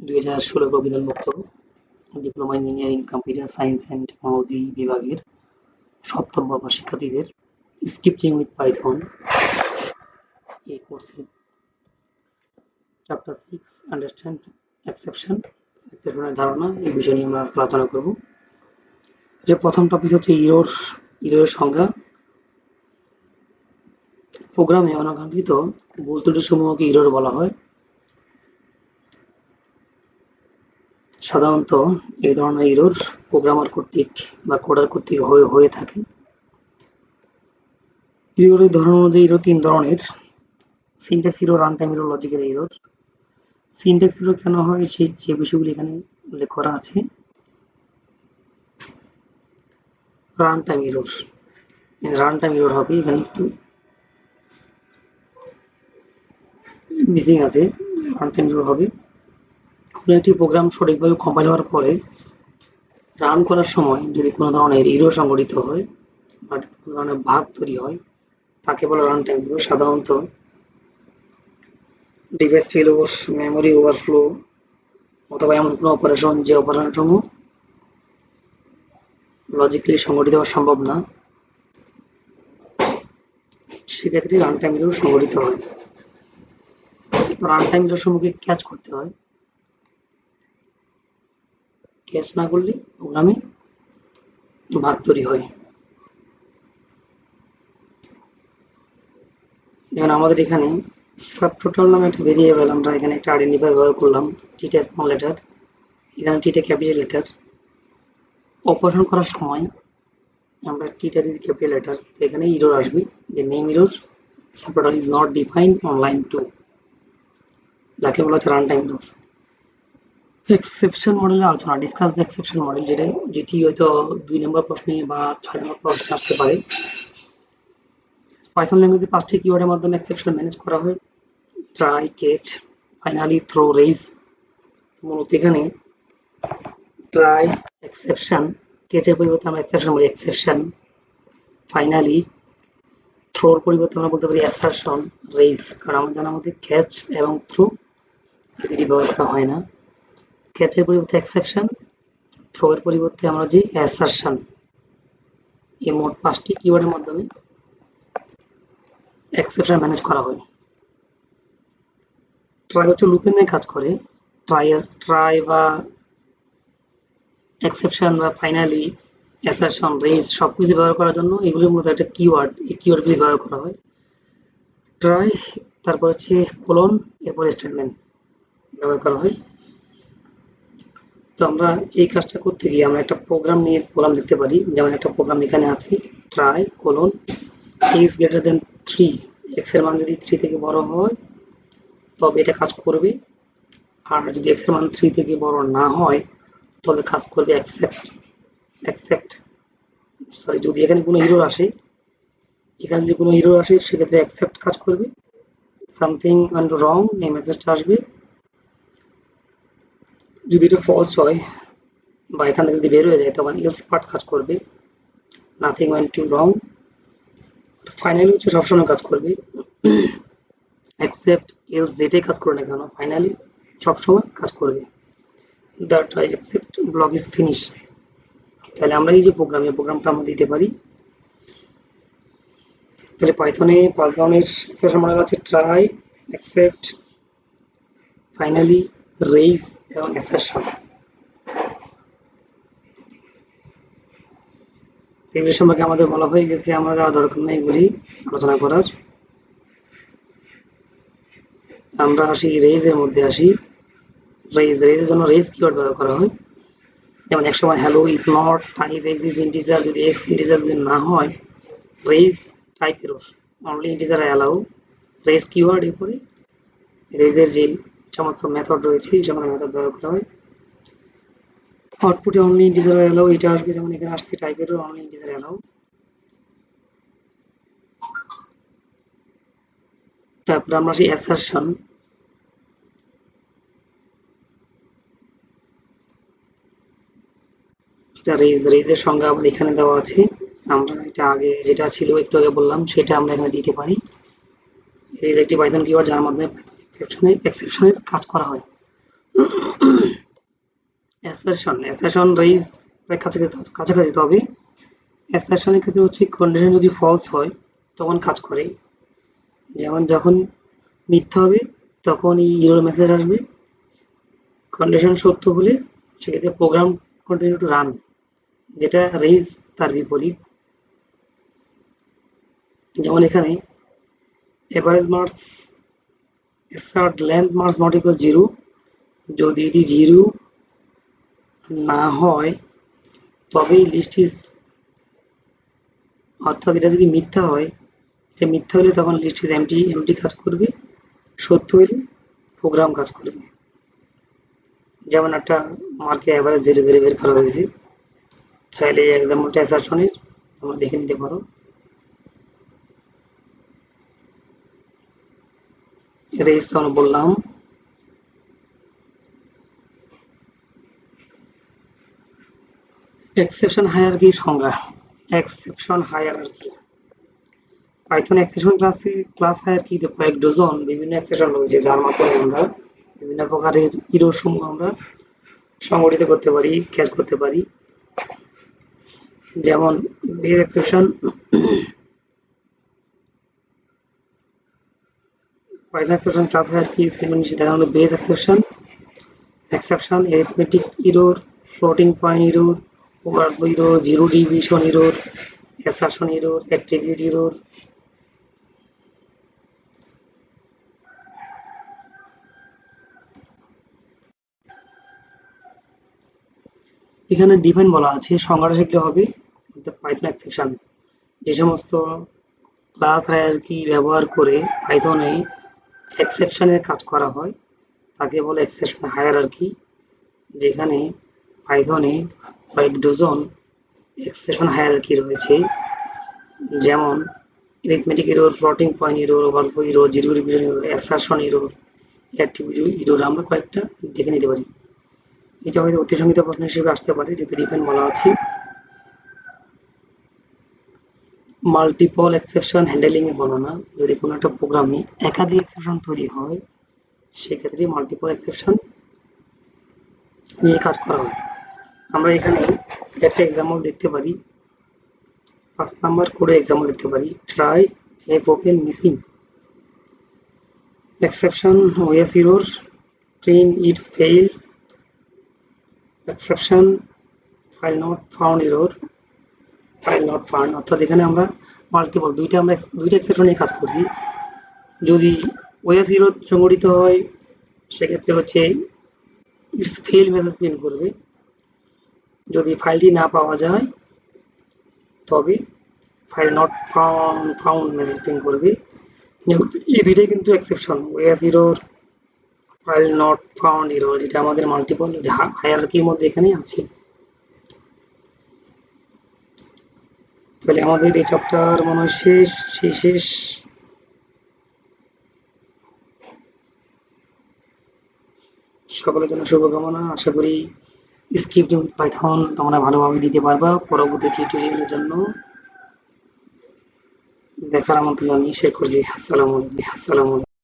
2016 প্রবিধানভুক্ত diploma engineering computer science and technology বিভাগের সপ্তম বর্ষ শিক্ষার্থীদের স্ক্রিপ্টিং উইথ পাইথন এই কোর্সে চ্যাপ্টার 6 আন্ডারস্ট্যান্ড এক্সেপশনের ধারণা এই বিষয় নিয়ে আমরা আজকে আলোচনা করব। যে প্রথম টপিক হচ্ছে ইরোর সংজ্ঞা। প্রোগ্রামে অনাকাঙ্ক্ষিত ভুল ত্রুটি সমূহকে ইরর বলা হয়। সাধারণত এই ধরনের ইরর প্রোগ্রামার কর্তৃক বা কোডার কর্তৃক হয়ে থাকে। ইররের ধরন অনুযায়ী ইরর তিন ধরনের: syntax error, run time error, logical error. Syntax error কেন হয় যে বিষয়গুলি এখানে উল্লেখ করা আছে। রান টাইম ইরর হবে, এখানে একটু মিসিং আছে। রান টাইম ইরর হবে কোনো একটি প্রোগ্রাম সঠিকভাবে কম্পাইল হওয়ার পরে রান করার সময় যদি কোনো ধরনের ইরর সংঘটিত হয় বা কোনো ধরনের বাগ তৈরি হয় তাকে বলে রান টাইম ইরর। সাধারণত ডিভাইস ফেলিওর, মেমোরি ওভারফ্লো অথবা এমন কোনো অপারেশন যে অপারেশন সমূহ লজিক্যালি সংঘটিত হওয়া সম্ভব না, সেক্ষেত্রে রান টাইম ইরর সংঘটিত হয়। রান টাইম ইরর সমূহকে ক্যাচ করতে হয়। ক্যাচ না করলে প্রোগ্রামে বাগ তৈরি হয়। যেমন আমাদের এখানে সাবটোটাল নামে একটা ভেরিয়েবল, আমরা এখানে একটা আইডেন্টিফায়ার ব্যবহার করলাম, টিটা স্মল লেটার, এখানে টিটা ক্যাপিটাল লেটার। অপারেশন করার সময় আমরা টিটা দিই ক্যাপিটাল লেটার, এখানে ইরর আসবে যে name error subtotal is not defined on line 2, যাকে বলা হচ্ছে রান টাইম ইরর। এক্সেপশন মডেলের আলোচনা, ডিসকাস দ্য এক্সেপশন মডেল, যেটি হয়তো 2 নম্বর প্রশ্নে বা 6 নম্বর প্রশ্নে আসতে পারে। পাইথন ল্যাঙ্গুয়েজে 5টি কিওয়ার্ডের মাধ্যমে এক্সেপশন ম্যানেজ করা হয়: try, catch, finally, throw, raise. মূলত এখানে ট্রাই, এক্সেপশন, ক্যাচের পরিবর্তে আমরা এক্সেপশন বলি এক্সেপশন, ফাইনালি, থ্রোর পরিবর্তে আমরা বলতে পারি অ্যাসারশন, রেইজ। কারণ আমরা জানার মধ্যে ক্যাচ এবং থ্রো এই দুটি ব্যবহার করা হয় না। ক্যাচের পরিবর্তে এক্সেপশন, থ্রো এর পরিবর্তে আমরা যে অ্যাসারশন। এই মোট 5টি কিওয়ার্ডের মাধ্যমে এক্সেপশন ম্যানেজ করা হয়। ট্রাই হচ্ছে লুপের নিয়ে কাজ করে। ট্রাই বা এক্সেপশন বা ফাইনালি, অ্যাসারশন, রেইজ সবকিছু ব্যবহার করার জন্য এগুলোর মধ্যে একটা কিওয়ার্ড, এই কিওয়ার্ডগুলি ব্যবহার করা হয়। ট্রাই, তারপর হচ্ছে কোলন, এরপর স্টেটমেন্ট ব্যবহার করা হয়। তো আমরা এই কাজটা করতে গিয়ে আমরা একটা প্রোগ্রাম লিখতে পারি। যেমন একটা প্রোগ্রাম এখানে আছে, try colon x greater than 3, x এর মান যদি 3 থেকে বড় হয় তবে এটা কাজ করবে, আর যদি x এর মান 3 থেকে বড় না হয় তবে কাজ করবে যদি এখানে কোনো ইরর আসে, সেক্ষেত্রে অ্যাকসেপ্ট কাজ করবে। সামথিং ওয়েন্ট রং, এই মেসেজটা আসবে। যদি এটা ফলস হয় বা এখান থেকে যদি বের হয়ে যায় তখন এলস পার্ট কাজ করবে, নাথিং ওয়েন্ট রং। ফাইনালি হচ্ছে সবসময় কাজ করবে, অ্যাকসেপ্ট, এলস যেটাই কাজ করে না কেন ফাইনালি সবসময় কাজ করবে। The try accept block is finish. তাহলে আমরা এই যে প্রোগ্রামটা আমরা দিতে পারি। তাহলে পাইথনে 5 ধরনের এক্সেপশন মডেল আছে: ট্রাই, অ্যাকসেপ্ট, ফাইনালি, রেইজ এবং অ্যাসারশন। এগুলি সম্পর্কে আমাদের বলা হয়ে গেছে, আমরা দরকার নেই এগুলি আলোচনা করার। আমরা আসি রেইজের মধ্যে আসি। রেইজের জন্য রেইজ কিওয়ার্ড ব্যবহার করা হয়। যেমন এক সময় hello if not type x is integer, যদি এক্স ইন্টিজার যদি না হয় raise type error, only integer allow. Raise keyword এরপরে রেইজের যে সমস্ত মেথড রয়েছে এই সমস্ত মেথড ব্যবহার করা হয়। আউটপুটে অনলি ইন্টিজার অ্যালাউ এটা আসবে, যেমন এখানে আসছে type error, only integer allow. তারপরে আমরা আসি অ্যাসারশন। রেইজের সংজ্ঞা আবার এখানে দেওয়া আছে। আমরা এটা আগে যেটা ছিল একটু আগে বললাম সেটা আমরা এখানে দিতে পারি। রেইজ একটি পাইথন কিওয়ার্ড যার মাধ্যমে এক্সেপশনের কাজ করা হয়। অ্যাসারশন রেইজ কাছাকাছি, তবে অ্যাসারশনের ক্ষেত্রে হচ্ছে কন্ডিশন যদি ফলস হয় তখন কাজ করে। যেমন যখন মিথ্যা হবে তখন এই এরর মেসেজ আসবে, কন্ডিশন সত্য হলে সেক্ষেত্রে প্রোগ্রাম কন্টিনিউ টু রান, যেটা রেইজ তার বিপরীত। যেমন এখানে average marks start length marks not equal 0, যদি এটি 0 না হয় তবেই লিস্ট ইজ, অর্থাৎ এটা যদি মিথ্যা হয়, এটা মিথ্যা হলে তখন লিস্ট ইজ এমটি কাজ করবে, সত্য হলে প্রোগ্রাম কাজ করবে। যেমন একটা মার্কে অ্যাভারেজ ভ্যালু বের করা হয়েছে, চাইলে এই এক্সাম্পলটা অ্যাসারশনের তোমরা দেখে নিতে পারো। রেঞ্জ তো আমরা বললাম। এক্সেপশন হায়ারার্কির সংজ্ঞা। Exception hierarchy Python exception class হায়ারার্কিতে কয়েক ডজন বিভিন্ন এক্সেপশন রয়েছে, যার মাধ্যমে আমরা বিভিন্ন প্রকারের এরর সমূহ আমরা সংগঠিত করতে পারি, ক্যাচ করতে পারি। যেমন base exception, Python exception class hierarchy সেগুলো নিচে দেখানো হলো। Base exception, arithmetic error, floating point error, overflow error, zero division error, assertion error, attribute error. এখানে ডিফাইন বলা আছে, সংজ্ঞাটা শিখলে হবে। পাইথন এক্সেপশন যে সমস্ত ক্লাস হায়ারার্কি ব্যবহার করে পাইথনে এক্সেপশনের কাজ করা হয় তাকে বলে এক্সেপশন হায়ারার্কি, যেখানে পাইথনে কয়েক ডজন এক্সেপশন হায়ারার্কি রয়েছে। যেমন arithmetic error, floating point error, overflow error, zero division error, assertion error, attribute error আমরা কয়েকটা দেখে নিতে পারি। এটা হয়তো অতিসংহিত প্রশ্ন হিসেবে আসতে পারে, যেহেতু ডিফাইন বলা আছে। মাল্টিপল এক্সেপশন হ্যান্ডেলিং এর বর্ণনা। যদি কোনো একটা প্রোগ্রামে একাধিক এক্সেপশন তৈরি হয় সেক্ষেত্রে মাল্টিপল এক্সেপশন নিয়ে কাজ করা হয়। আমরা এখানে একটা এক্সাম্পল দেখতে পারি, 5 নাম্বার কোডে এক্সাম্পল দেখতে পারি। Try have open missing exception OS errors, print its fail, exception file not found error, file not found। অর্থাৎ এখানে আমরা মাল্টিপল দুইটা এক্সেপশন নিয়ে কাজ করছি। যদি OS error সংঘটিত হয় সেক্ষেত্রে হচ্ছে ইটস ফেল মেসেজ প্রিন্ট করবে। যদি ফাইলটি না পাওয়া যায় তবে file not found message print করবে। এই দুইটাই কিন্তু exception, OS error, file not found error, এটা আমাদের মাল্টিপল হায়ারার্কির মধ্যে এখানে আছে। তাহলে আমাদের এই চ্যাপ্টার মনে হয় শেষ। সকলের জন্য শুভকামনা। আশা করি স্ক্রিপ্টিং পাইথন তোমরা ভালোভাবে দিতে পারবা। পরবর্তী টিউটোরিয়ালের জন্য দেখার আমন্ত্রণ জানিয়ে শেষ করছি। আসসালামু আলাইকুম।